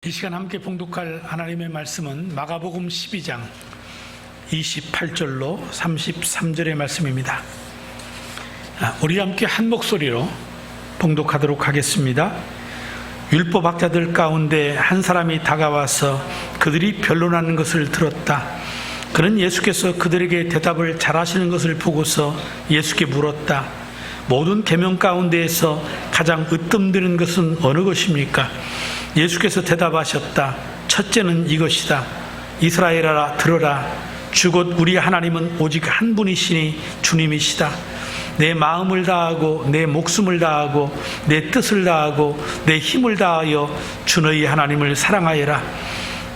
이 시간 함께 봉독할 하나님의 말씀은 마가복음 12장 28절로 33절의 말씀입니다. 우리 함께 한 목소리로 봉독하도록 하겠습니다. 율법학자들 가운데 한 사람이 다가와서 그들이 변론하는 것을 들었다. 그는 예수께서 그들에게 대답을 잘하시는 것을 보고서 예수께 물었다. 모든 계명 가운데에서 가장 으뜸되는 것은 어느 것입니까? 예수께서 대답하셨다. 첫째는 이것이다. 이스라엘아 들으라. 주곧 우리 하나님은 오직 한 분이시니 주님이시다. 내 마음을 다하고 내 목숨을 다하고 내 뜻을 다하고 내 힘을 다하여 주 너희 하나님을 사랑하여라.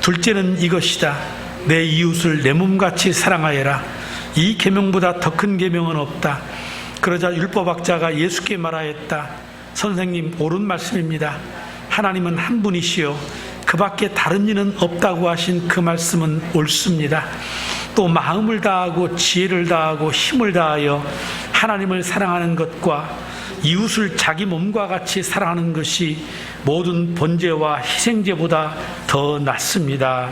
둘째는 이것이다. 내 이웃을 내 몸같이 사랑하여라. 이 계명보다 더 큰 계명은 없다. 그러자 율법학자가 예수께 말하였다. 선생님, 옳은 말씀입니다. 하나님은 한 분이시요 그 밖에 다른 이는 없다고 하신 그 말씀은 옳습니다. 또 마음을 다하고 지혜를 다하고 힘을 다하여 하나님을 사랑하는 것과 이웃을 자기 몸과 같이 사랑하는 것이 모든 번제와 희생제보다 더 낫습니다.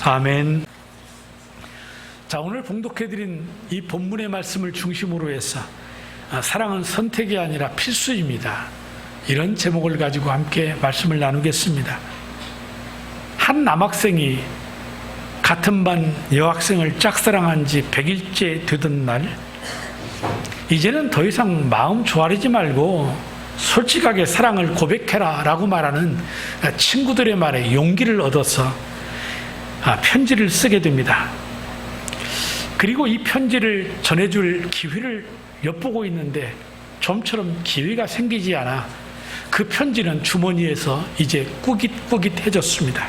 아멘. 자, 오늘 봉독해드린 이 본문의 말씀을 중심으로 해서 사랑은 선택이 아니라 필수입니다. 이런 제목을 가지고 함께 말씀을 나누겠습니다. 한 남학생이 같은 반 여학생을 짝사랑한 지 100일째 되던 날, 이제는 더 이상 마음 조아리지 말고 솔직하게 사랑을 고백해라 라고 말하는 친구들의 말에 용기를 얻어서 편지를 쓰게 됩니다. 그리고 이 편지를 전해줄 기회를 엿보고 있는데 좀처럼 기회가 생기지 않아 그 편지는 주머니에서 이제 꾸깃꾸깃해졌습니다.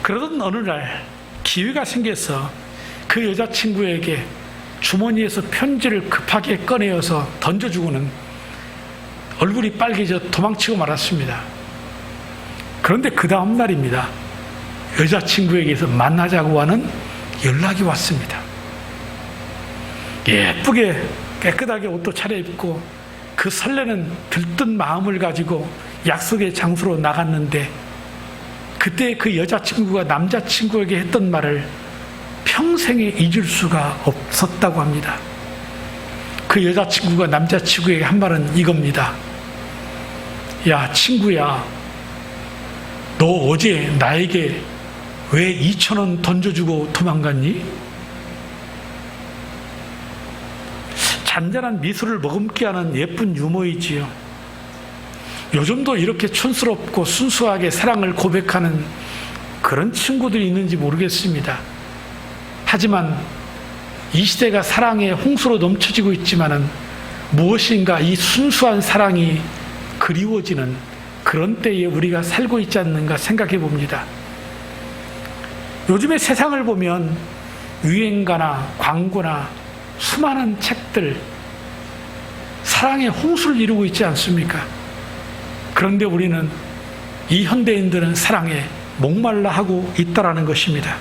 그러던 어느 날 기회가 생겨서 그 여자친구에게 주머니에서 편지를 급하게 꺼내어서 던져주고는 얼굴이 빨개져 도망치고 말았습니다. 그런데 그 다음 날입니다. 여자친구에게서 만나자고 하는 연락이 왔습니다. 예쁘게 깨끗하게 옷도 차려입고 그 설레는 들뜬 마음을 가지고 약속의 장소로 나갔는데, 그때 그 여자친구가 남자친구에게 했던 말을 평생에 잊을 수가 없었다고 합니다. 그 여자친구가 남자친구에게 한 말은 이겁니다. 야, 친구야, 너 어제 나에게 왜 2,000원 던져주고 도망갔니? 잔잔한 미소를 머금게 하는 예쁜 유머이지요. 요즘도 이렇게 촌스럽고 순수하게 사랑을 고백하는 그런 친구들이 있는지 모르겠습니다. 하지만 이 시대가 사랑의 홍수로 넘쳐지고 있지만은 무엇인가 이 순수한 사랑이 그리워지는 그런 때에 우리가 살고 있지 않는가 생각해 봅니다. 요즘의 세상을 보면 유행가나 광고나 수많은 책들, 사랑의 홍수를 이루고 있지 않습니까? 그런데 우리는, 이 현대인들은 사랑에 목말라 하고 있다라는 것입니다.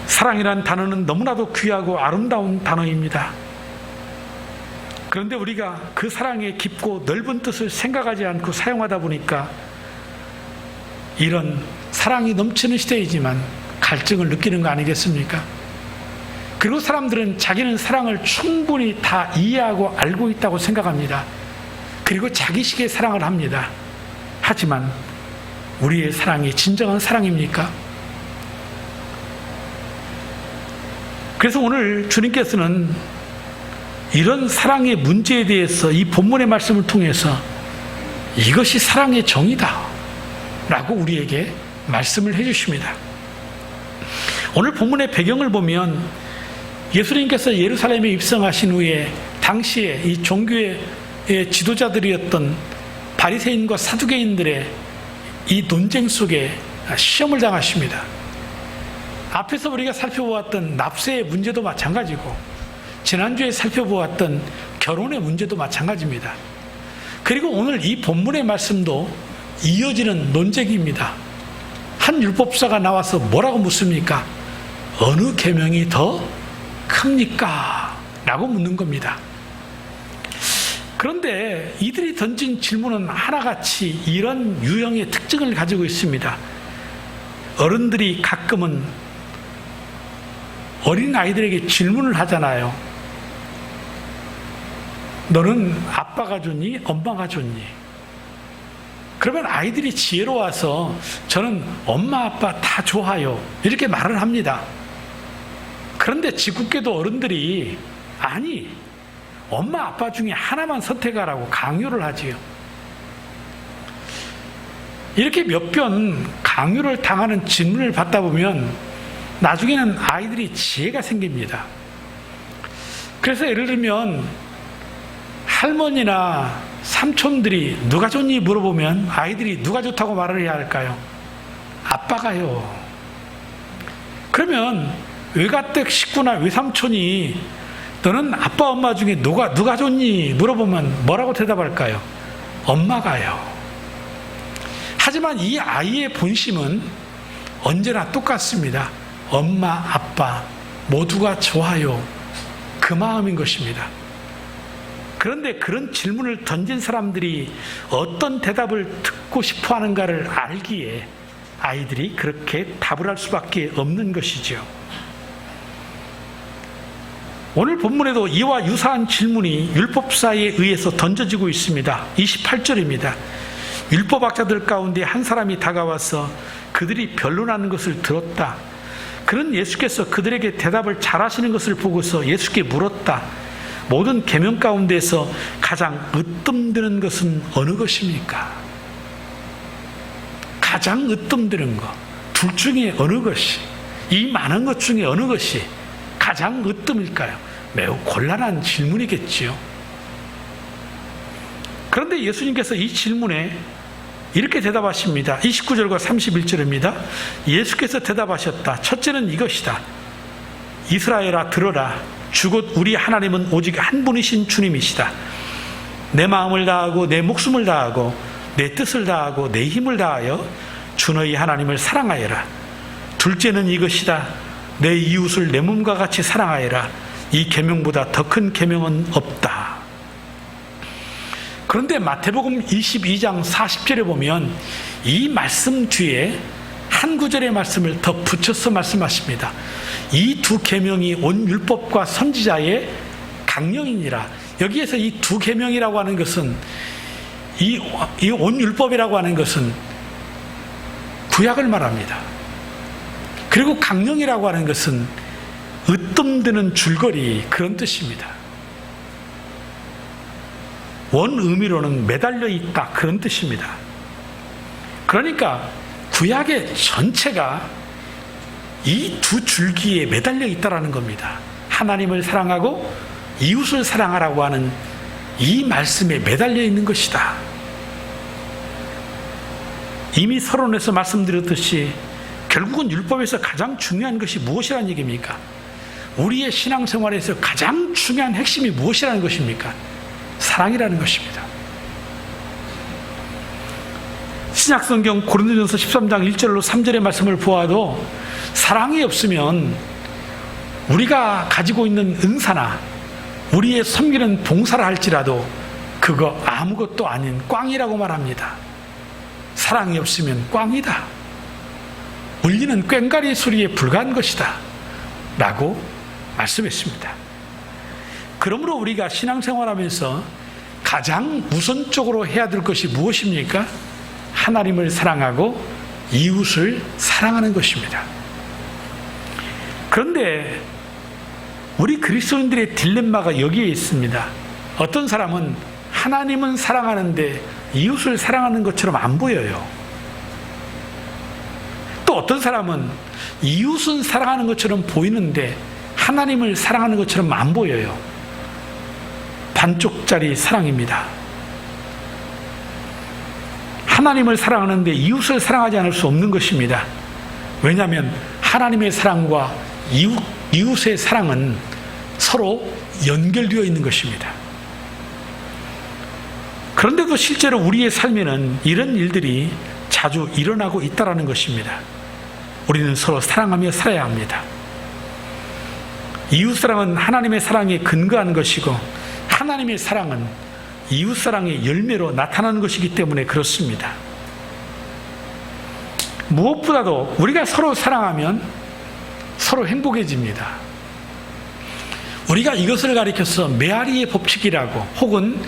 사랑이란 단어는 너무나도 귀하고 아름다운 단어입니다. 그런데 우리가 그 사랑의 깊고 넓은 뜻을 생각하지 않고 사용하다 보니까 이런 사랑이 넘치는 시대이지만 갈증을 느끼는 거 아니겠습니까? 그리고 사람들은 자기는 사랑을 충분히 다 이해하고 알고 있다고 생각합니다. 그리고 자기식의 사랑을 합니다. 하지만 우리의 사랑이 진정한 사랑입니까? 그래서 오늘 주님께서는 이런 사랑의 문제에 대해서 이 본문의 말씀을 통해서 이것이 사랑의 정의다 라고 우리에게 말씀을 해주십니다. 오늘 본문의 배경을 보면 예수님께서 예루살렘에 입성하신 후에 당시에 이 종교의 지도자들이었던 바리새인과 사두개인들의 이 논쟁 속에 시험을 당하십니다. 앞에서 우리가 살펴보았던 납세의 문제도 마찬가지고 지난주에 살펴보았던 결혼의 문제도 마찬가지입니다. 그리고 오늘 이 본문의 말씀도 이어지는 논쟁입니다. 한 율법사가 나와서 뭐라고 묻습니까? 어느 계명이 더 큽니까? 라고 묻는 겁니다. 그런데 이들이 던진 질문은 하나같이 이런 유형의 특징을 가지고 있습니다. 어른들이 가끔은 어린 아이들에게 질문을 하잖아요. 너는 아빠가 좋니? 엄마가 좋니? 그러면 아이들이 지혜로워서 저는 엄마 아빠 다 좋아요 이렇게 말을 합니다. 그런데 짓궂게도 어른들이 아니 엄마 아빠 중에 하나만 선택하라고 강요를 하지요. 이렇게 몇 번 강요를 당하는 질문을 받다 보면 나중에는 아이들이 지혜가 생깁니다. 그래서 예를 들면 할머니나 삼촌들이 누가 좋니 물어보면 아이들이 누가 좋다고 말을 해야 할까요? 아빠가요. 그러면 외가댁 식구나 외삼촌이 너는 아빠 엄마 중에 누가 좋니 물어보면 뭐라고 대답할까요? 엄마가요. 하지만 이 아이의 본심은 언제나 똑같습니다. 엄마 아빠 모두가 좋아요. 그 마음인 것입니다. 그런데 그런 질문을 던진 사람들이 어떤 대답을 듣고 싶어 하는가를 알기에 아이들이 그렇게 답을 할 수밖에 없는 것이죠. 오늘 본문에도 이와 유사한 질문이 율법사에 의해서 던져지고 있습니다. 28절입니다. 율법학자들 가운데 한 사람이 다가와서 그들이 변론하는 것을 들었다. 그런 예수께서 그들에게 대답을 잘하시는 것을 보고서 예수께 물었다. 모든 계명 가운데서 가장 으뜸드는 것은 어느 것입니까? 가장 으뜸드는 것, 둘 중에 어느 것이, 이 많은 것 중에 어느 것이 가장 으뜸일까요? 매우 곤란한 질문이겠지요. 그런데 예수님께서 이 질문에 이렇게 대답하십니다. 29절과 31절입니다. 예수께서 대답하셨다. 첫째는 이것이다. 이스라엘아 들어라. 주곧 우리 하나님은 오직 한 분이신 주님이시다. 내 마음을 다하고 내 목숨을 다하고 내 뜻을 다하고 내 힘을 다하여 주 너희 하나님을 사랑하여라. 둘째는 이것이다. 내 이웃을 내 몸과 같이 사랑하여라. 이 계명보다 더 큰 계명은 없다. 그런데 마태복음 22장 40절에 보면 이 말씀 뒤에 한 구절의 말씀을 더 붙여서 말씀하십니다. 이 두 계명이 온 율법과 선지자의 강령이니라. 여기에서 이 두 계명이라고 하는 것은 이 온 율법이라고 하는 것은 구약을 말합니다. 그리고 강령이라고 하는 것은 으뜸드는 줄거리 그런 뜻입니다. 원 의미로는 매달려 있다 그런 뜻입니다. 그러니까 구약의 전체가 이 두 줄기에 매달려 있다라는 겁니다. 하나님을 사랑하고 이웃을 사랑하라고 하는 이 말씀에 매달려 있는 것이다. 이미 서론에서 말씀드렸듯이 결국은 율법에서 가장 중요한 것이 무엇이라는 얘기입니까? 우리의 신앙생활에서 가장 중요한 핵심이 무엇이라는 것입니까? 사랑이라는 것입니다. 신약성경 고린도전서 13장 1절로 3절의 말씀을 보아도 사랑이 없으면 우리가 가지고 있는 은사나 우리의 섬기는 봉사를 할지라도 그거 아무것도 아닌 꽝이라고 말합니다. 사랑이 없으면 꽝이다. 울리는 꽹과리 소리에 불과한 것이다 라고 말씀했습니다. 그러므로 우리가 신앙생활하면서 가장 우선적으로 해야 될 것이 무엇입니까? 하나님을 사랑하고 이웃을 사랑하는 것입니다. 그런데 우리 그리스도인들의 딜레마가 여기에 있습니다. 어떤 사람은 하나님은 사랑하는데 이웃을 사랑하는 것처럼 안 보여요. 또 어떤 사람은 이웃은 사랑하는 것처럼 보이는데 하나님을 사랑하는 것처럼 안 보여요. 반쪽짜리 사랑입니다. 하나님을 사랑하는데 이웃을 사랑하지 않을 수 없는 것입니다. 왜냐하면 하나님의 사랑과 이웃의 사랑은 서로 연결되어 있는 것입니다. 그런데도 실제로 우리의 삶에는 이런 일들이 자주 일어나고 있다는 것입니다. 우리는 서로 사랑하며 살아야 합니다. 이웃사랑은 하나님의 사랑에 근거한 것이고 하나님의 사랑은 이웃사랑의 열매로 나타나는 것이기 때문에 그렇습니다. 무엇보다도 우리가 서로 사랑하면 서로 행복해집니다. 우리가 이것을 가리켜서 메아리의 법칙이라고 혹은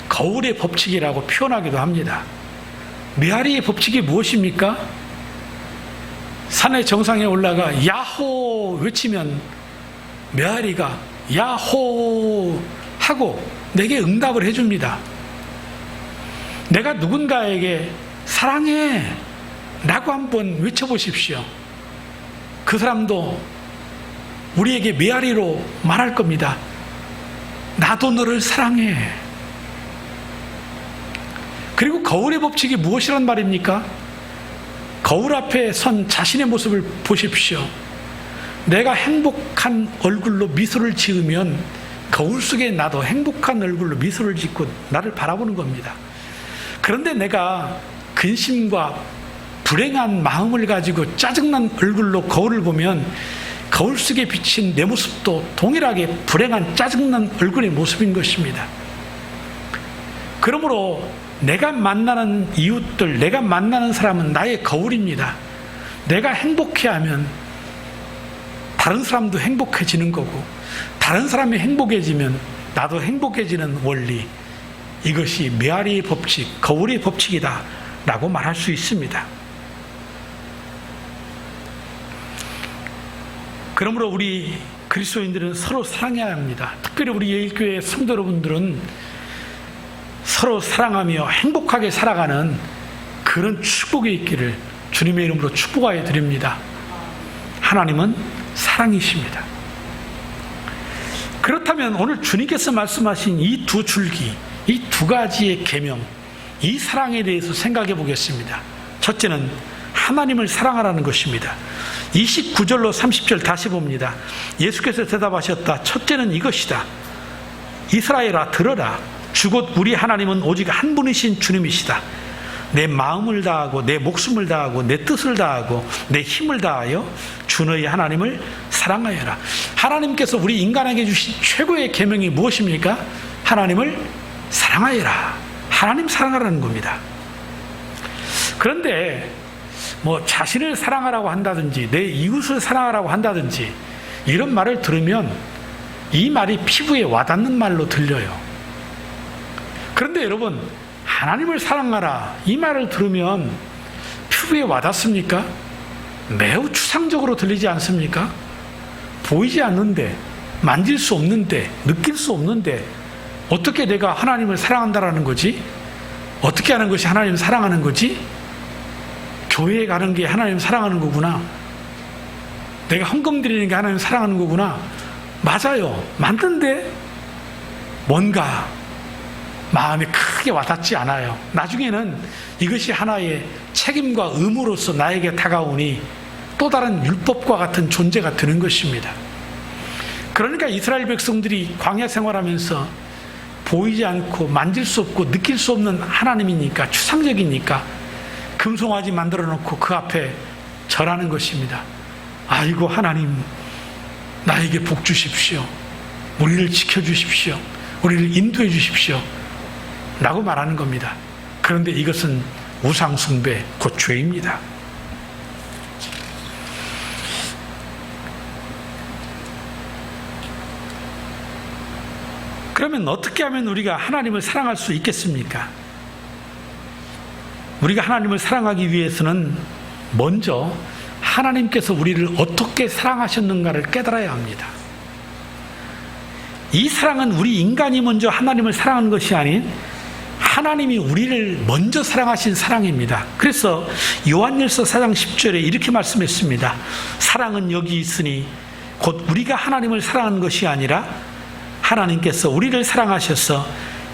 거울의 법칙이라고 표현하기도 합니다. 메아리의 법칙이 무엇입니까? 산의 정상에 올라가 야호 외치면 메아리가 야호 하고 내게 응답을 해줍니다. 내가 누군가에게 사랑해 라고 한번 외쳐보십시오. 그 사람도 우리에게 메아리로 말할 겁니다. 나도 너를 사랑해. 그리고 거울의 법칙이 무엇이란 말입니까? 거울 앞에 선 자신의 모습을 보십시오. 내가 행복한 얼굴로 미소를 지으면 거울 속에 나도 행복한 얼굴로 미소를 짓고 나를 바라보는 겁니다. 그런데 내가 근심과 불행한 마음을 가지고 짜증난 얼굴로 거울을 보면 거울 속에 비친 내 모습도 동일하게 불행한 짜증난 얼굴의 모습인 것입니다. 그러므로 내가 만나는 이웃들, 내가 만나는 사람은 나의 거울입니다. 내가 행복해하면 다른 사람도 행복해지는 거고, 다른 사람이 행복해지면 나도 행복해지는 원리, 이것이 메아리의 법칙, 거울의 법칙이다 라고 말할 수 있습니다. 그러므로 우리 그리스도인들은 서로 사랑해야 합니다. 특별히 우리 예일교회 성도 여러분들은 서로 사랑하며 행복하게 살아가는 그런 축복이 있기를 주님의 이름으로 축복하여 드립니다. 하나님은 사랑이십니다. 그렇다면 오늘 주님께서 말씀하신 이 두 줄기, 이 두 가지의 계명, 이 사랑에 대해서 생각해 보겠습니다. 첫째는 하나님을 사랑하라는 것입니다. 29절로 30절 다시 봅니다. 예수께서 대답하셨다. 첫째는 이것이다. 이스라엘아 들어라. 주곧 우리 하나님은 오직 한 분이신 주님이시다. 내 마음을 다하고 내 목숨을 다하고 내 뜻을 다하고 내 힘을 다하여 주 너희 하나님을 사랑하여라. 하나님께서 우리 인간에게 주신 최고의 계명이 무엇입니까? 하나님을 사랑하여라. 하나님 사랑하라는 겁니다. 그런데 자신을 사랑하라고 한다든지 내 이웃을 사랑하라고 한다든지 이런 말을 들으면 이 말이 피부에 와닿는 말로 들려요. 그런데 여러분, 하나님을 사랑하라 이 말을 들으면 피부에 와닿습니까? 매우 추상적으로 들리지 않습니까? 보이지 않는데, 만질 수 없는데, 느낄 수 없는데 어떻게 내가 하나님을 사랑한다라는 거지? 어떻게 하는 것이 하나님을 사랑하는 거지? 교회에 가는 게 하나님 사랑하는 거구나. 내가 헌금 드리는 게 하나님 사랑하는 거구나. 맞아요. 맞는데 뭔가 마음이 크게 와닿지 않아요. 나중에는 이것이 하나의 책임과 의무로서 나에게 다가오니 또 다른 율법과 같은 존재가 되는 것입니다. 그러니까 이스라엘 백성들이 광야 생활하면서 보이지 않고 만질 수 없고 느낄 수 없는 하나님이니까, 추상적이니까 금송아지 만들어 놓고 그 앞에 절하는 것입니다. 아이고 하나님, 나에게 복 주십시오. 우리를 지켜주십시오. 우리를 인도해 주십시오. 라고 말하는 겁니다. 그런데 이것은 우상숭배, 곧 죄입니다. 그러면 어떻게 하면 우리가 하나님을 사랑할 수 있겠습니까? 우리가 하나님을 사랑하기 위해서는 먼저 하나님께서 우리를 어떻게 사랑하셨는가를 깨달아야 합니다. 이 사랑은 우리 인간이 먼저 하나님을 사랑하는 것이 아닌 하나님이 우리를 먼저 사랑하신 사랑입니다. 그래서 요한일서 4장 10절에 이렇게 말씀했습니다. 사랑은 여기 있으니 곧 우리가 하나님을 사랑하는 것이 아니라 하나님께서 우리를 사랑하셔서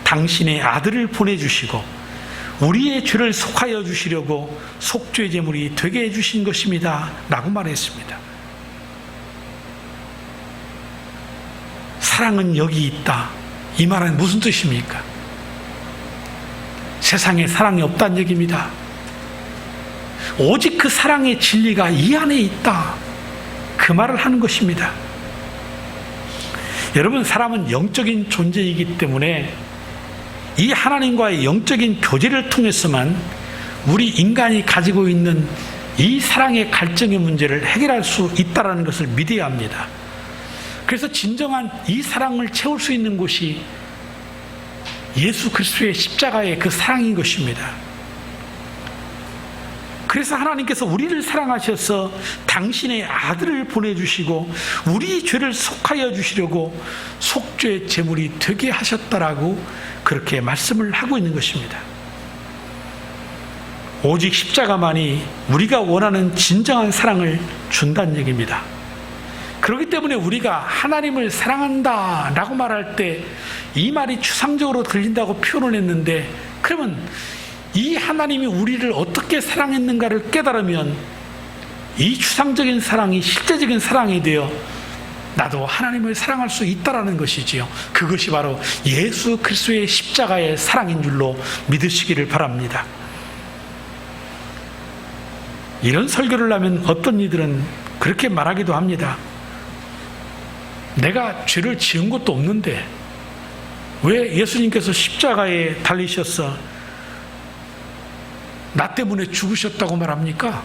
당신의 아들을 보내주시고 우리의 죄를 속하여 주시려고 속죄 제물이 되게 해주신 것입니다 라고 말했습니다. 사랑은 여기 있다. 이 말은 무슨 뜻입니까? 세상에 사랑이 없다는 얘기입니다. 오직 그 사랑의 진리가 이 안에 있다. 그 말을 하는 것입니다. 여러분, 사람은 영적인 존재이기 때문에 이 하나님과의 영적인 교제를 통해서만 우리 인간이 가지고 있는 이 사랑의 갈증의 문제를 해결할 수 있다는 것을 믿어야 합니다. 그래서 진정한 이 사랑을 채울 수 있는 곳이 예수 그리스도의 십자가의 그 사랑인 것입니다. 그래서 하나님께서 우리를 사랑하셔서 당신의 아들을 보내주시고 우리 죄를 속하여 주시려고 속죄 제물이 되게 하셨다라고 그렇게 말씀을 하고 있는 것입니다. 오직 십자가만이 우리가 원하는 진정한 사랑을 준다는 얘기입니다. 그렇기 때문에 우리가 하나님을 사랑한다 라고 말할 때 이 말이 추상적으로 들린다고 표현을 했는데, 그러면 이 하나님이 우리를 어떻게 사랑했는가를 깨달으면 이 추상적인 사랑이 실제적인 사랑이 되어 나도 하나님을 사랑할 수 있다라는 것이지요. 그것이 바로 예수 그리스도의 십자가의 사랑인 줄로 믿으시기를 바랍니다. 이런 설교를 하면 어떤 이들은 그렇게 말하기도 합니다. 내가 죄를 지은 것도 없는데 왜 예수님께서 십자가에 달리셔서 나 때문에 죽으셨다고 말합니까?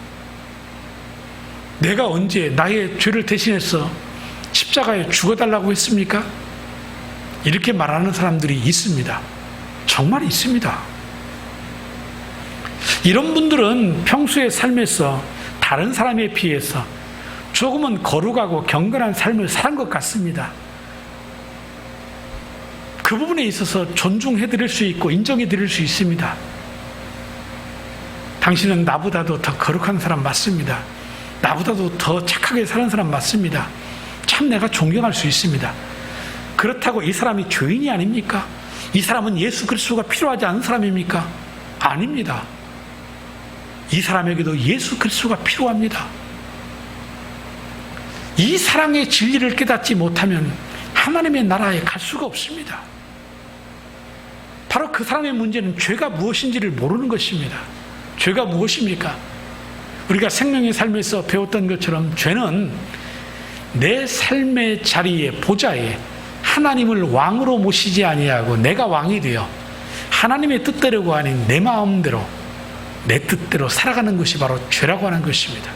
내가 언제 나의 죄를 대신해서 십자가에 죽어달라고 했습니까? 이렇게 말하는 사람들이 있습니다. 정말 있습니다. 이런 분들은 평소의 삶에서 다른 사람에 비해서 조금은 거룩하고 경건한 삶을 산 것 같습니다. 그 부분에 있어서 존중해 드릴 수 있고 인정해 드릴 수 있습니다. 당신은 나보다도 더 거룩한 사람 맞습니다. 나보다도 더 착하게 사는 사람 맞습니다. 참 내가 존경할 수 있습니다. 그렇다고 이 사람이 죄인이 아닙니까? 이 사람은 예수 그리스도가 필요하지 않은 사람입니까? 아닙니다. 이 사람에게도 예수 그리스도가 필요합니다. 이 사랑의 진리를 깨닫지 못하면 하나님의 나라에 갈 수가 없습니다. 바로 그 사람의 문제는 죄가 무엇인지를 모르는 것입니다. 죄가 무엇입니까? 우리가 생명의 삶에서 배웠던 것처럼 죄는 내 삶의 자리에 보좌에 하나님을 왕으로 모시지 아니하고 내가 왕이 되어 하나님의 뜻대로가 아닌 내 마음대로 내 뜻대로 살아가는 것이 바로 죄라고 하는 것입니다.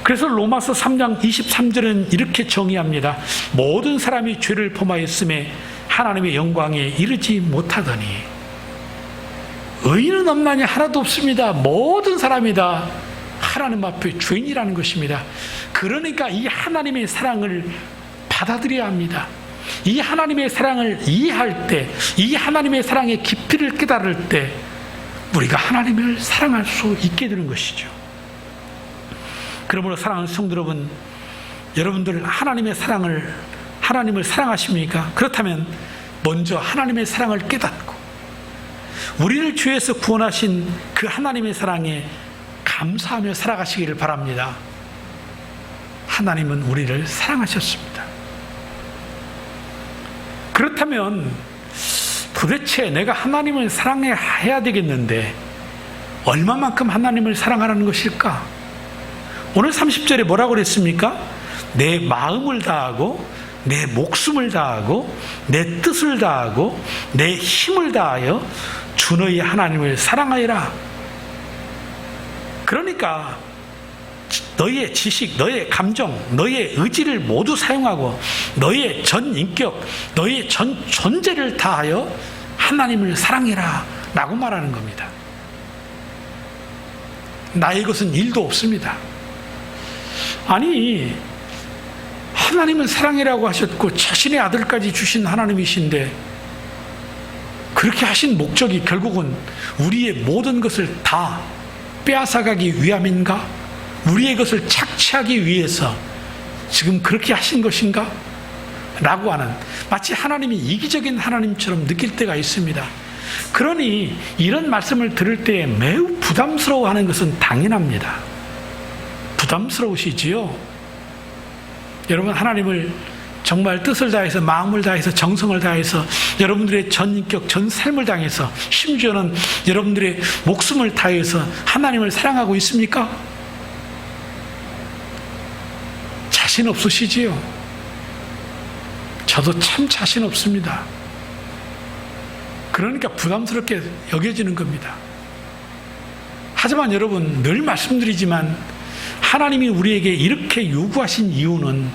그래서 로마서 3장 23절은 이렇게 정의합니다. 모든 사람이 죄를 범하였음에 하나님의 영광에 이르지 못하더니 의인은 없나니 하나도 없습니다. 모든 사람이 다 하나님 앞에 죄인이라는 것입니다. 그러니까 이 하나님의 사랑을 받아들여야 합니다. 이 하나님의 사랑을 이해할 때, 이 하나님의 사랑의 깊이를 깨달을 때 우리가 하나님을 사랑할 수 있게 되는 것이죠. 그러므로 사랑하는 성도 여러분, 여러분들 하나님을 사랑하십니까? 그렇다면 먼저 하나님의 사랑을 깨닫고 우리를 죄에서 구원하신 그 하나님의 사랑에 감사하며 살아가시기를 바랍니다. 하나님은 우리를 사랑하셨습니다. 그렇다면 도대체 내가 하나님을 사랑해야 되겠는데 얼마만큼 하나님을 사랑하라는 것일까? 오늘 30절에 뭐라고 그랬습니까? 내 마음을 다하고 내 목숨을 다하고 내 뜻을 다하고 내 힘을 다하여 주 너희 하나님을 사랑하여라. 그러니까 너의 지식, 너의 감정, 너의 의지를 모두 사용하고 너의 전 인격, 너의 전 존재를 다하여 하나님을 사랑해라 라고 말하는 겁니다. 나의 것은 일도 없습니다. 아니, 하나님은 사랑이라고 하셨고 자신의 아들까지 주신 하나님이신데 그렇게 하신 목적이 결국은 우리의 모든 것을 다 빼앗아가기 위함인가? 우리의 것을 착취하기 위해서 지금 그렇게 하신 것인가? 라고 하는, 마치 하나님이 이기적인 하나님처럼 느낄 때가 있습니다. 그러니 이런 말씀을 들을 때 매우 부담스러워하는 것은 당연합니다. 부담스러우시지요? 여러분, 하나님을 정말 뜻을 다해서 마음을 다해서 정성을 다해서 여러분들의 전 인격, 전 삶을 다해서 심지어는 여러분들의 목숨을 다해서 하나님을 사랑하고 있습니까? 자신 없으시지요? 저도 참 자신 없습니다. 그러니까 부담스럽게 여겨지는 겁니다. 하지만 여러분, 늘 말씀드리지만 하나님이 우리에게 이렇게 요구하신 이유는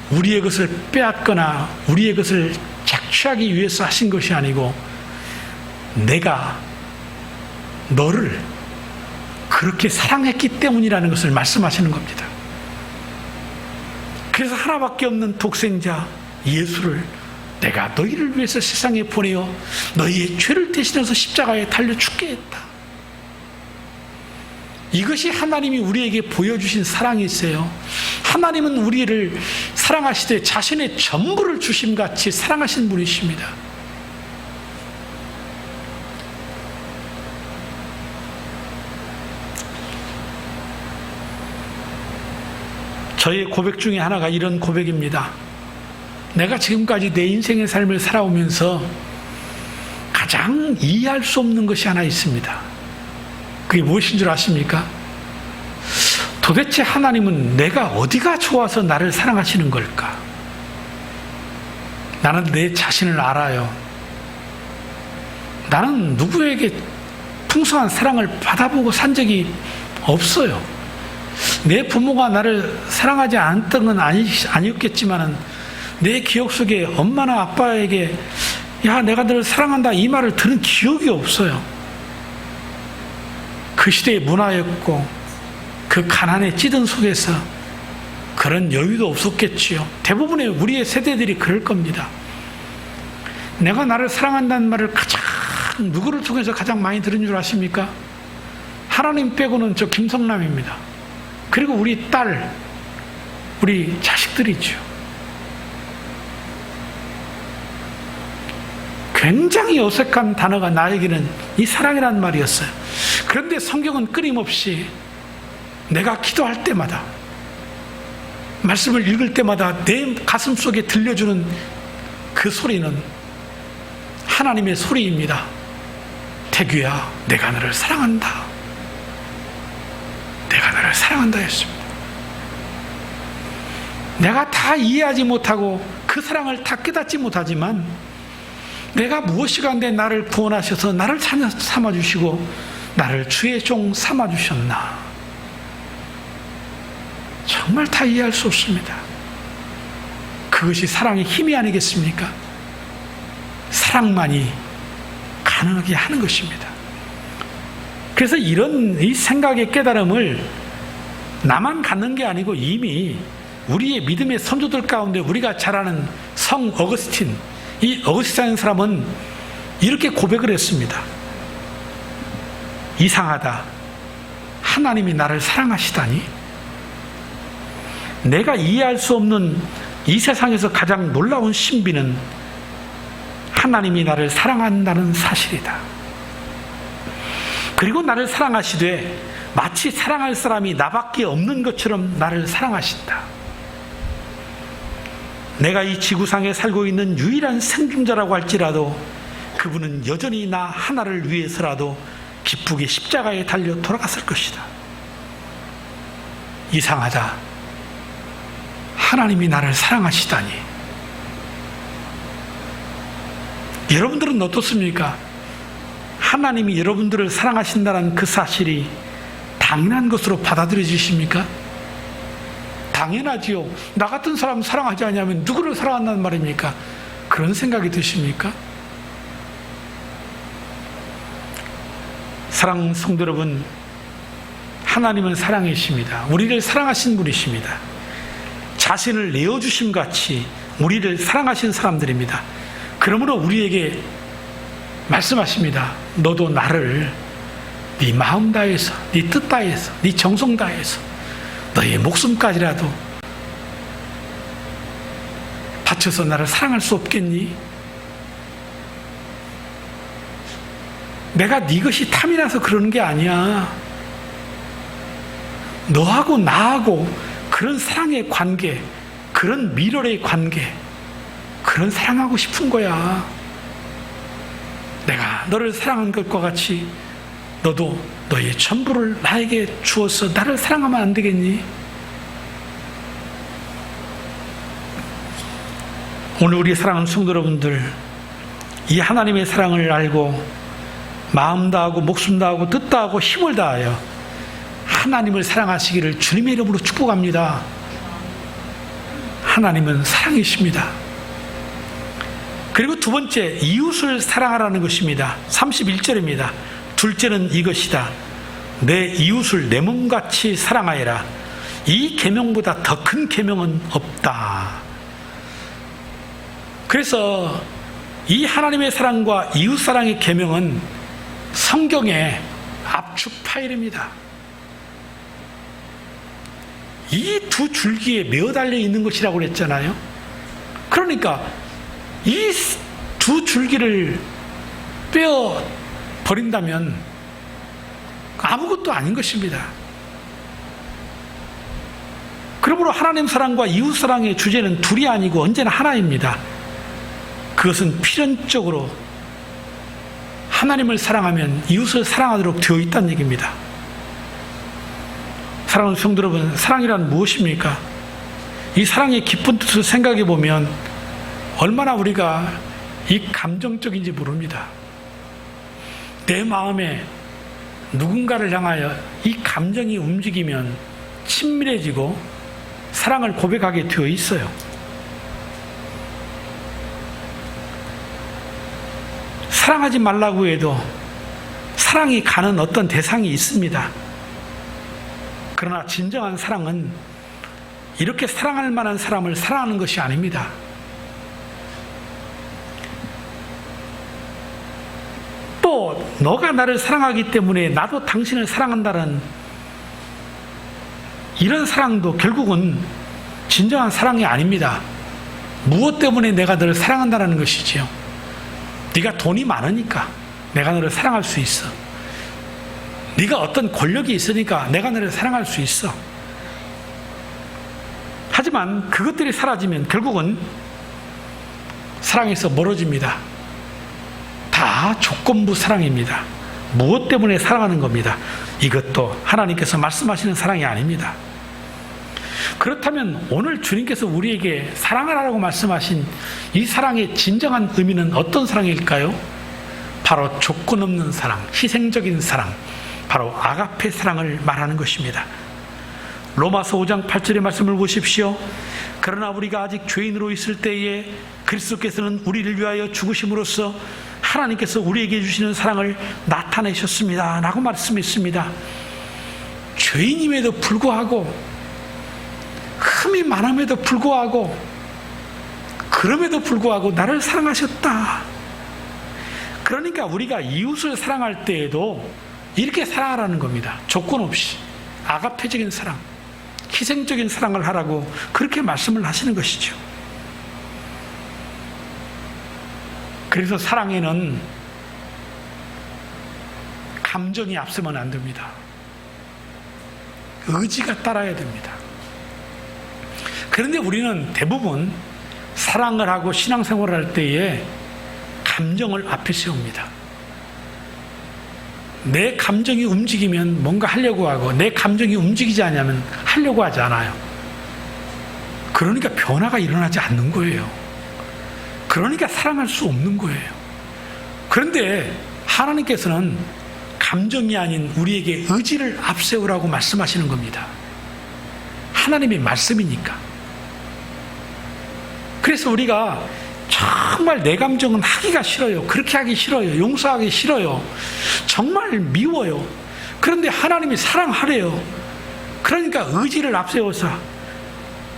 우리의 것을 빼앗거나 우리의 것을 착취하기 위해서 하신 것이 아니고 내가 너를 그렇게 사랑했기 때문이라는 것을 말씀하시는 겁니다. 그래서 하나밖에 없는 독생자 예수를 내가 너희를 위해서 세상에 보내어 너희의 죄를 대신해서 십자가에 달려 죽게 했다. 이것이 하나님이 우리에게 보여주신 사랑이세요. 하나님은 우리를 사랑하시되 자신의 전부를 주심같이 사랑하신 분이십니다. 저의 고백 중에 하나가 이런 고백입니다. 내가 지금까지 내 인생의 삶을 살아오면서 가장 이해할 수 없는 것이 하나 있습니다. 그게 무엇인 줄 아십니까? 도대체 하나님은 내가 어디가 좋아서 나를 사랑하시는 걸까? 나는 내 자신을 알아요. 나는 누구에게 풍성한 사랑을 받아보고 산 적이 없어요. 내 부모가 나를 사랑하지 않았던 건 아니었겠지만 내 기억 속에 엄마나 아빠에게 야, 내가 너를 사랑한다 이 말을 들은 기억이 없어요. 그 시대의 문화였고 그 가난에 찌든 속에서 그런 여유도 없었겠지요. 대부분의 우리의 세대들이 그럴 겁니다. 내가 나를 사랑한다는 말을 가장 누구를 통해서 가장 많이 들은 줄 아십니까? 하나님 빼고는 저 김성남입니다. 그리고 우리 딸, 우리 자식들이죠. 굉장히 어색한 단어가 나에게는 이 사랑이라는 말이었어요. 그런데 성경은 끊임없이 내가 기도할 때마다 말씀을 읽을 때마다 내 가슴 속에 들려주는 그 소리는 하나님의 소리입니다. 태규야, 내가 너를 사랑한다. 내가 너를 사랑한다 했습니다. 내가 다 이해하지 못하고 그 사랑을 다 깨닫지 못하지만 내가 무엇이 간데 나를 구원하셔서 나를 삼아주시고 나를 주의 종 삼아주셨나. 정말 다 이해할 수 없습니다. 그것이 사랑의 힘이 아니겠습니까? 사랑만이 가능하게 하는 것입니다. 그래서 이 생각의 깨달음을 나만 갖는 게 아니고 이미 우리의 믿음의 선조들 가운데 우리가 잘 아는 성 어거스틴, 이 어거스틴이라는 사람은 이렇게 고백을 했습니다. 이상하다. 하나님이 나를 사랑하시다니. 내가 이해할 수 없는 이 세상에서 가장 놀라운 신비는 하나님이 나를 사랑한다는 사실이다. 그리고 나를 사랑하시되 마치 사랑할 사람이 나밖에 없는 것처럼 나를 사랑하신다. 내가 이 지구상에 살고 있는 유일한 생존자라고 할지라도 그분은 여전히 나 하나를 위해서라도 기쁘게 십자가에 달려 돌아갔을 것이다. 이상하다. 하나님이 나를 사랑하시다니. 여러분들은 어떻습니까? 하나님이 여러분들을 사랑하신다는 그 사실이 당연한 것으로 받아들여지십니까? 당연하지요. 나 같은 사람 사랑하지 않으면 누구를 사랑한다는 말입니까? 그런 생각이 드십니까? 사랑하는 성도 여러분, 하나님은 사랑이십니다. 우리를 사랑하신 분이십니다. 자신을 내어주심 같이 우리를 사랑하신 사람들입니다. 그러므로 우리에게 말씀하십니다. 너도 나를 네 마음 다해서, 네 뜻 다해서, 네 정성 다해서 너의 목숨까지라도 바쳐서 나를 사랑할 수 없겠니? 내가 네 것이 탐이 나서 그러는 게 아니야. 너하고 나하고 그런 사랑의 관계, 그런 미련의 관계, 그런 사랑하고 싶은 거야. 내가 너를 사랑한 것과 같이 너도 너의 전부를 나에게 주어서 나를 사랑하면 안 되겠니? 오늘 우리 사랑하는 성도 여러분들, 이 하나님의 사랑을 알고 마음 다하고 목숨 다하고 뜻 다하고 힘을 다하여 하나님을 사랑하시기를 주님의 이름으로 축복합니다. 하나님은 사랑이십니다. 그리고 두 번째, 이웃을 사랑하라는 것입니다. 31절입니다. 둘째는 이것이다. 내 이웃을 내 몸같이 사랑하여라. 이 계명보다 더 큰 계명은 없다. 그래서 이 하나님의 사랑과 이웃 사랑의 계명은 성경의 압축 파일입니다. 이 두 줄기에 매어 달려 있는 것이라고 그랬잖아요. 그러니까 이 두 줄기를 빼어 버린다면 아무것도 아닌 것입니다. 그러므로 하나님 사랑과 이웃 사랑의 주제는 둘이 아니고 언제나 하나입니다. 그것은 필연적으로 하나님을 사랑하면 이웃을 사랑하도록 되어 있다는 얘기입니다. 사랑하는 성도 여러분, 사랑이란 무엇입니까? 이 사랑의 깊은 뜻을 생각해 보면 얼마나 우리가 이 감정적인지 모릅니다. 내 마음에 누군가를 향하여 이 감정이 움직이면 친밀해지고 사랑을 고백하게 되어 있어요. 사랑하지 말라고 해도 사랑이 가는 어떤 대상이 있습니다. 그러나 진정한 사랑은 이렇게 사랑할 만한 사람을 사랑하는 것이 아닙니다. 또 너가 나를 사랑하기 때문에 나도 당신을 사랑한다는 이런 사랑도 결국은 진정한 사랑이 아닙니다. 무엇 때문에 내가 너를 사랑한다는 것이지요. 네가 돈이 많으니까 내가 너를 사랑할 수 있어. 네가 어떤 권력이 있으니까 내가 너를 사랑할 수 있어. 하지만 그것들이 사라지면 결국은 사랑에서 멀어집니다. 다 조건부 사랑입니다. 무엇 때문에 사랑하는 겁니다. 이것도 하나님께서 말씀하시는 사랑이 아닙니다. 그렇다면 오늘 주님께서 우리에게 사랑하라고 말씀하신 이 사랑의 진정한 의미는 어떤 사랑일까요? 바로 조건 없는 사랑, 희생적인 사랑, 바로 아가페 사랑을 말하는 것입니다. 로마서 5장 8절의 말씀을 보십시오. 그러나 우리가 아직 죄인으로 있을 때에 그리스도께서는 우리를 위하여 죽으심으로써 하나님께서 우리에게 주시는 사랑을 나타내셨습니다 라고 말씀했습니다. 죄인임에도 불구하고, 흠이 많음에도 불구하고, 그럼에도 불구하고 나를 사랑하셨다. 그러니까 우리가 이웃을 사랑할 때에도 이렇게 사랑하라는 겁니다. 조건 없이 아가페적인 사랑, 희생적인 사랑을 하라고 그렇게 말씀을 하시는 것이죠. 그래서 사랑에는 감정이 앞서면 안 됩니다. 의지가 따라야 됩니다. 그런데 우리는 대부분 사랑을 하고 신앙생활을 할 때에 감정을 앞에 세웁니다. 내 감정이 움직이면 뭔가 하려고 하고, 내 감정이 움직이지 않으면 하려고 하지 않아요. 그러니까 변화가 일어나지 않는 거예요. 그러니까 사랑할 수 없는 거예요. 그런데 하나님께서는 감정이 아닌 우리에게 의지를 앞세우라고 말씀하시는 겁니다. 하나님의 말씀이니까. 그래서 우리가 정말 내 감정은 하기가 싫어요. 그렇게 하기 싫어요. 용서하기 싫어요. 정말 미워요. 그런데 하나님이 사랑하래요. 그러니까 의지를 앞세워서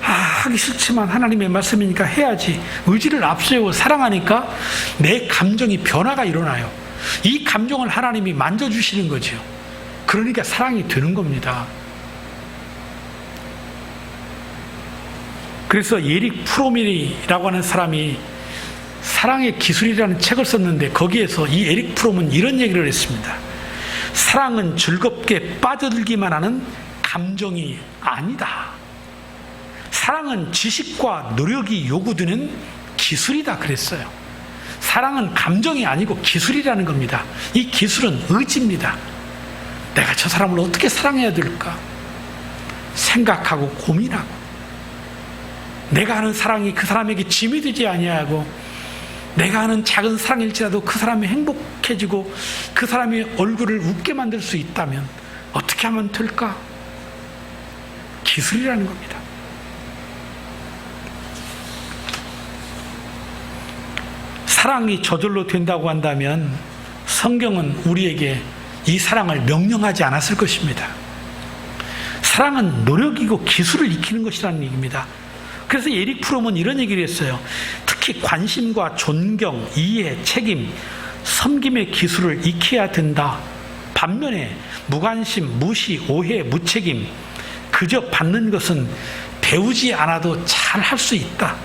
하기 싫지만 하나님의 말씀이니까 해야지. 의지를 앞세워 사랑하니까 내 감정이 변화가 일어나요. 이 감정을 하나님이 만져주시는 거죠. 그러니까 사랑이 되는 겁니다. 그래서 에릭 프롬이라고 하는 사람이 사랑의 기술이라는 책을 썼는데 거기에서 이 에릭 프롬은 이런 얘기를 했습니다. 사랑은 즐겁게 빠져들기만 하는 감정이 아니다. 사랑은 지식과 노력이 요구되는 기술이다 그랬어요. 사랑은 감정이 아니고 기술이라는 겁니다. 이 기술은 의지입니다. 내가 저 사람을 어떻게 사랑해야 될까? 생각하고 고민하고, 내가 하는 사랑이 그 사람에게 짐이 되지 아니하고 내가 하는 작은 사랑일지라도 그 사람이 행복해지고 그 사람의 얼굴을 웃게 만들 수 있다면 어떻게 하면 될까? 기술이라는 겁니다. 사랑이 저절로 된다고 한다면 성경은 우리에게 이 사랑을 명령하지 않았을 것입니다. 사랑은 노력이고 기술을 익히는 것이라는 얘기입니다. 그래서 에릭 프롬은 이런 얘기를 했어요. 특히 관심과 존경, 이해, 책임, 섬김의 기술을 익혀야 된다. 반면에 무관심, 무시, 오해, 무책임, 그저 받는 것은 배우지 않아도 잘 할 수 있다.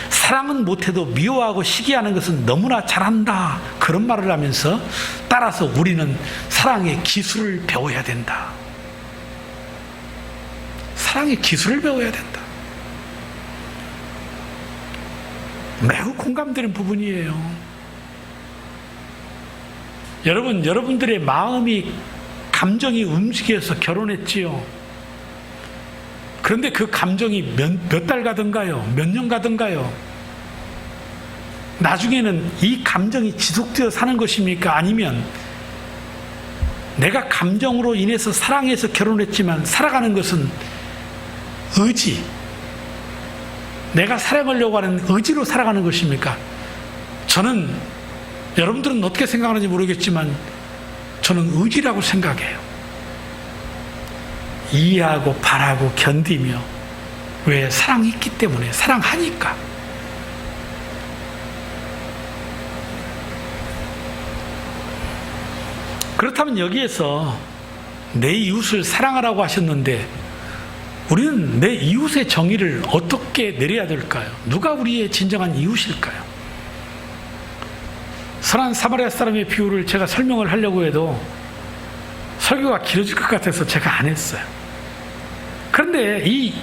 사랑은 못해도 미워하고 시기하는 것은 너무나 잘한다. 그런 말을 하면서 따라서 우리는 사랑의 기술을 배워야 된다. 사랑의 기술을 배워야 된다. 매우 공감되는 부분이에요. 여러분, 여러분들의 마음이 감정이 움직여서 결혼했지요. 그런데 그 감정이 몇 달 가던가요? 몇 년 가던가요? 나중에는 이 감정이 지속되어 사는 것입니까? 아니면 내가 감정으로 인해서 사랑해서 결혼했지만 살아가는 것은 의지, 내가 사랑하려고 하는 의지로 살아가는 것입니까? 저는, 여러분들은 어떻게 생각하는지 모르겠지만 저는 의지라고 생각해요. 이해하고 바라고 견디며. 왜? 사랑이 있기 때문에, 사랑하니까. 그렇다면 여기에서 내 이웃을 사랑하라고 하셨는데 우리는 내 이웃의 정의를 어떻게 내려야 될까요? 누가 우리의 진정한 이웃일까요? 선한 사마리아 사람의 비유를 제가 설명을 하려고 해도 설교가 길어질 것 같아서 제가 안 했어요. 그런데 이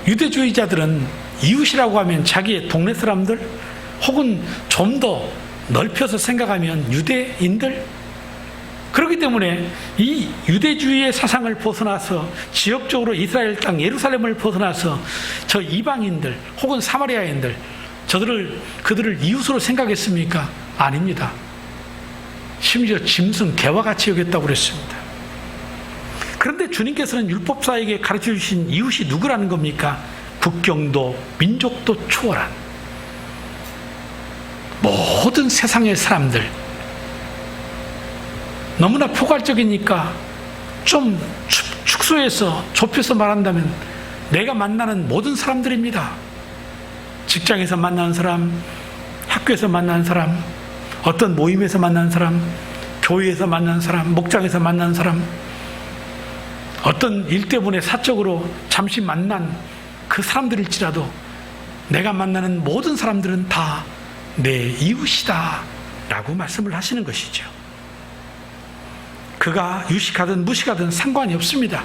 유대주의자들은 이웃이라고 하면 자기의 동네 사람들 혹은 좀 더 넓혀서 생각하면 유대인들, 그렇기 때문에 이 유대주의의 사상을 벗어나서 지역적으로 이스라엘 땅 예루살렘을 벗어나서 저 이방인들 혹은 사마리아인들, 그들을 이웃으로 생각했습니까? 아닙니다. 심지어 짐승, 개와 같이 여겼다고 그랬습니다. 그런데 주님께서는 율법사에게 가르쳐 주신 이웃이 누구라는 겁니까? 국경도 민족도 초월한 모든 세상의 사람들. 너무나 포괄적이니까 좀 축소해서 좁혀서 말한다면 내가 만나는 모든 사람들입니다. 직장에서 만나는 사람, 학교에서 만나는 사람, 어떤 모임에서 만나는 사람, 교회에서 만나는 사람, 목장에서 만나는 사람, 어떤 일 때문에 사적으로 잠시 만난 그 사람들일지라도 내가 만나는 모든 사람들은 다 내 이웃이다 라고 말씀을 하시는 것이죠. 그가 유식하든 무식하든 상관이 없습니다.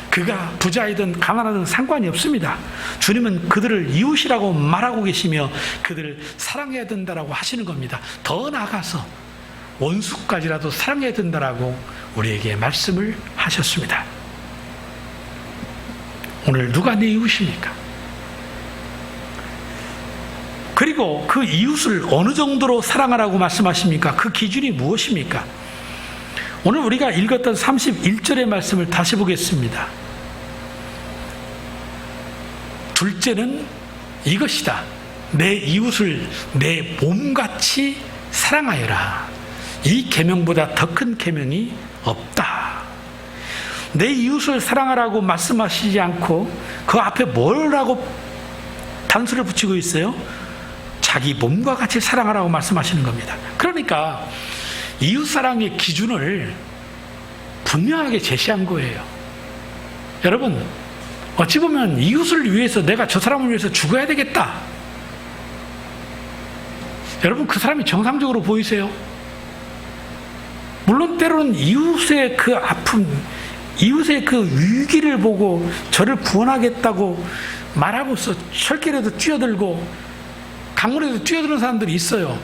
그가 부자이든 가난하든 상관이 없습니다. 주님은 그들을 이웃이라고 말하고 계시며 그들을 사랑해야 된다라고 하시는 겁니다. 더 나아가서 원수까지라도 사랑해야 된다라고 우리에게 말씀을 하셨습니다. 오늘 누가 내 이웃입니까? 그리고 그 이웃을 어느 정도로 사랑하라고 말씀하십니까? 그 기준이 무엇입니까? 오늘 우리가 읽었던 31절의 말씀을 다시 보겠습니다. 둘째는 이것이다. 내 이웃을 내 몸같이 사랑하여라. 이 계명보다 더 큰 계명이 없다. 내 이웃을 사랑하라고 말씀하시지 않고 그 앞에 뭐라고 단수를 붙이고 있어요? 자기 몸과 같이 사랑하라고 말씀하시는 겁니다. 그러니까 이웃사랑의 기준을 분명하게 제시한 거예요. 여러분, 어찌 보면 이웃을 위해서 내가 저 사람을 위해서 죽어야 되겠다. 여러분, 그 사람이 정상적으로 보이세요? 물론 때로는 이웃의 그 아픔, 이웃의 그 위기를 보고 저를 구원하겠다고 말하고서 철길에도 뛰어들고 강물에도 뛰어드는 사람들이 있어요.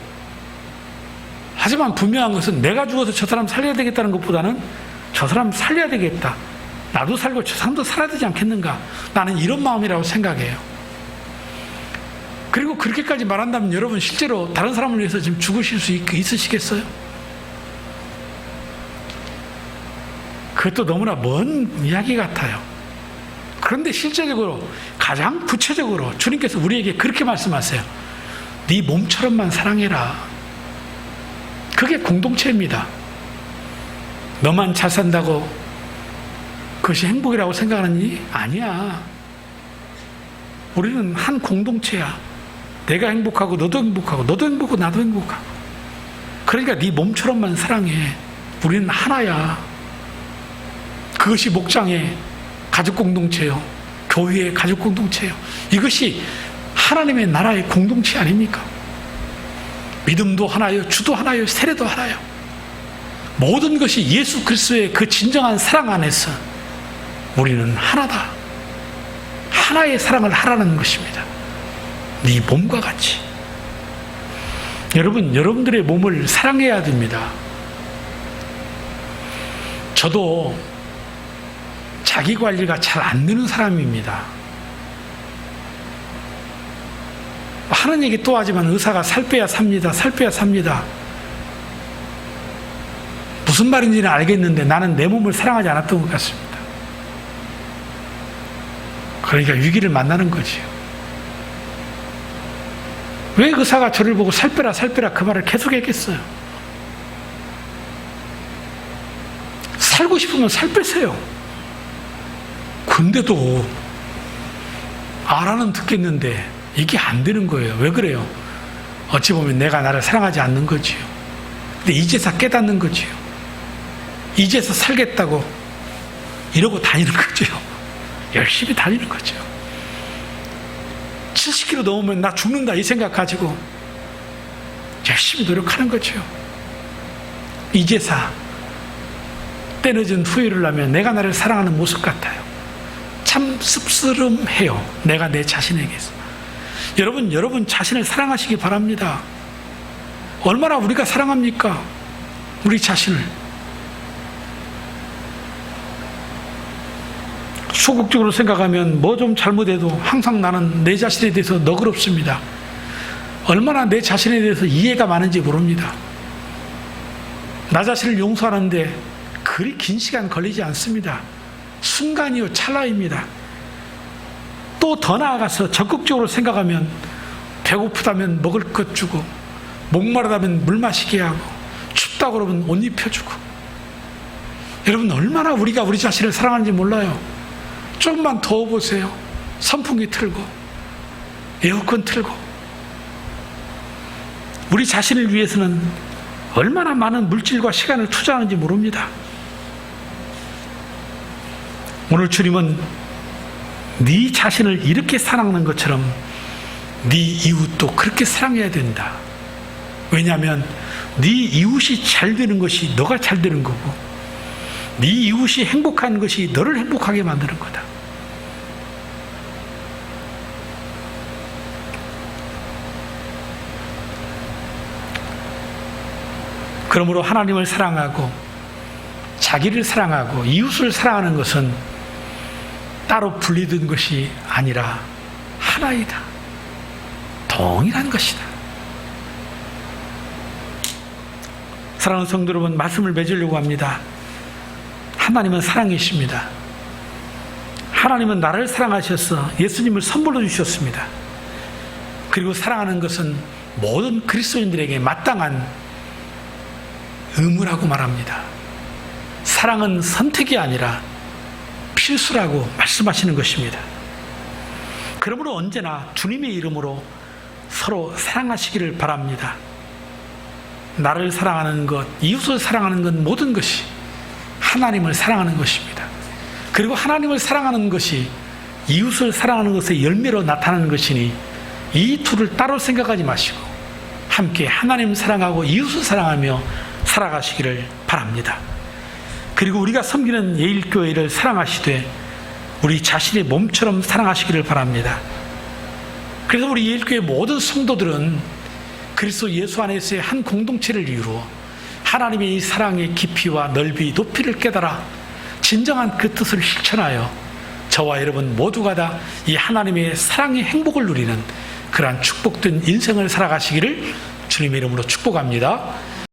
하지만 분명한 것은 내가 죽어서 저 사람 살려야 되겠다는 것보다는 저 사람 살려야 되겠다. 나도 살고 저 사람도 살아야 되지 않겠는가. 나는 이런 마음이라고 생각해요. 그리고 그렇게까지 말한다면 여러분 실제로 다른 사람을 위해서 지금 죽으실 수 있으시겠어요? 그것도 너무나 먼 이야기 같아요. 그런데 실제적으로 가장 구체적으로 주님께서 우리에게 그렇게 말씀하세요. 네 몸처럼만 사랑해라. 그게 공동체입니다. 너만 잘 산다고 그것이 행복이라고 생각하니? 아니야. 우리는 한 공동체야. 내가 행복하고 너도 행복하고 너도 행복하고 나도 행복하고. 그러니까 네 몸처럼만 사랑해. 우리는 하나야. 그것이 목장의 가족 공동체요. 교회의 가족 공동체요. 이것이 하나님의 나라의 공동체 아닙니까? 믿음도 하나요, 주도 하나요, 세례도 하나요. 모든 것이 예수 그리스도의 그 진정한 사랑 안에서 우리는 하나다. 하나의 사랑을 하라는 것입니다. 네 몸과 같이. 여러분, 여러분들의 몸을 사랑해야 됩니다. 저도 자기 관리가 잘 안 되는 사람입니다. 하는 얘기 또 하지만 의사가 살 빼야 삽니다. 살 빼야 삽니다. 무슨 말인지는 알겠는데 나는 내 몸을 사랑하지 않았던 것 같습니다. 그러니까 위기를 만나는 거지요. 왜 의사가 저를 보고 살 빼라 살 빼라 그 말을 계속 했겠어요? 살고 싶으면 살 빼세요. 근데도 알아는 듣겠는데 이게 안 되는 거예요. 왜 그래요? 어찌 보면 내가 나를 사랑하지 않는 거지요. 근데 이제서 깨닫는 거지요. 이제서 살겠다고 이러고 다니는 거죠. 열심히 다니는 거죠. 70kg 넘으면 나 죽는다 이 생각 가지고 열심히 노력하는 거죠. 이제서 때늦은 후회를 하면 내가 나를 사랑하는 모습 같아요. 참 씁쓸해요. 내가 내 자신에게서. 여러분 자신을 사랑하시기 바랍니다. 얼마나 우리가 사랑합니까? 우리 자신을. 소극적으로 생각하면 뭐 좀 잘못해도 항상 나는 내 자신에 대해서 너그럽습니다. 얼마나 내 자신에 대해서 이해가 많은지 모릅니다. 나 자신을 용서하는데 그리 긴 시간 걸리지 않습니다. 순간이요, 찰나입니다. 또 더 나아가서 적극적으로 생각하면 배고프다면 먹을 것 주고, 목마르다면 물 마시게 하고, 춥다고 그러면 옷 입혀주고. 여러분, 얼마나 우리가 우리 자신을 사랑하는지 몰라요. 조금만 더워보세요. 선풍기 틀고 에어컨 틀고. 우리 자신을 위해서는 얼마나 많은 물질과 시간을 투자하는지 모릅니다. 오늘 주님은 네 자신을 이렇게 사랑하는 것처럼 네 이웃도 그렇게 사랑해야 된다. 왜냐하면 네 이웃이 잘 되는 것이 너가 잘 되는 거고, 네 이웃이 행복한 것이 너를 행복하게 만드는 거다. 그러므로 하나님을 사랑하고 자기를 사랑하고 이웃을 사랑하는 것은 따로 분리된 것이 아니라 하나이다. 동일한 것이다. 사랑하는 성도 여러분, 말씀을 맺으려고 합니다. 하나님은 사랑이십니다. 하나님은 나를 사랑하셔서 예수님을 선물로 주셨습니다. 그리고 사랑하는 것은 모든 그리스도인들에게 마땅한 의무라고 말합니다. 사랑은 선택이 아니라 필수라고 말씀하시는 것입니다. 그러므로 언제나 주님의 이름으로 서로 사랑하시기를 바랍니다. 나를 사랑하는 것, 이웃을 사랑하는 것, 모든 것이 하나님을 사랑하는 것입니다. 그리고 하나님을 사랑하는 것이 이웃을 사랑하는 것의 열매로 나타나는 것이니 이 둘을 따로 생각하지 마시고 함께 하나님 사랑하고 이웃을 사랑하며 살아가시기를 바랍니다. 그리고 우리가 섬기는 예일교회를 사랑하시되 우리 자신의 몸처럼 사랑하시기를 바랍니다. 그래서 우리 예일교회 모든 성도들은 그리스도 예수 안에서의 한 공동체를 이루어 하나님의 이 사랑의 깊이와 넓이, 높이를 깨달아 진정한 그 뜻을 실천하여 저와 여러분 모두가 다 이 하나님의 사랑의 행복을 누리는 그러한 축복된 인생을 살아가시기를 주님의 이름으로 축복합니다.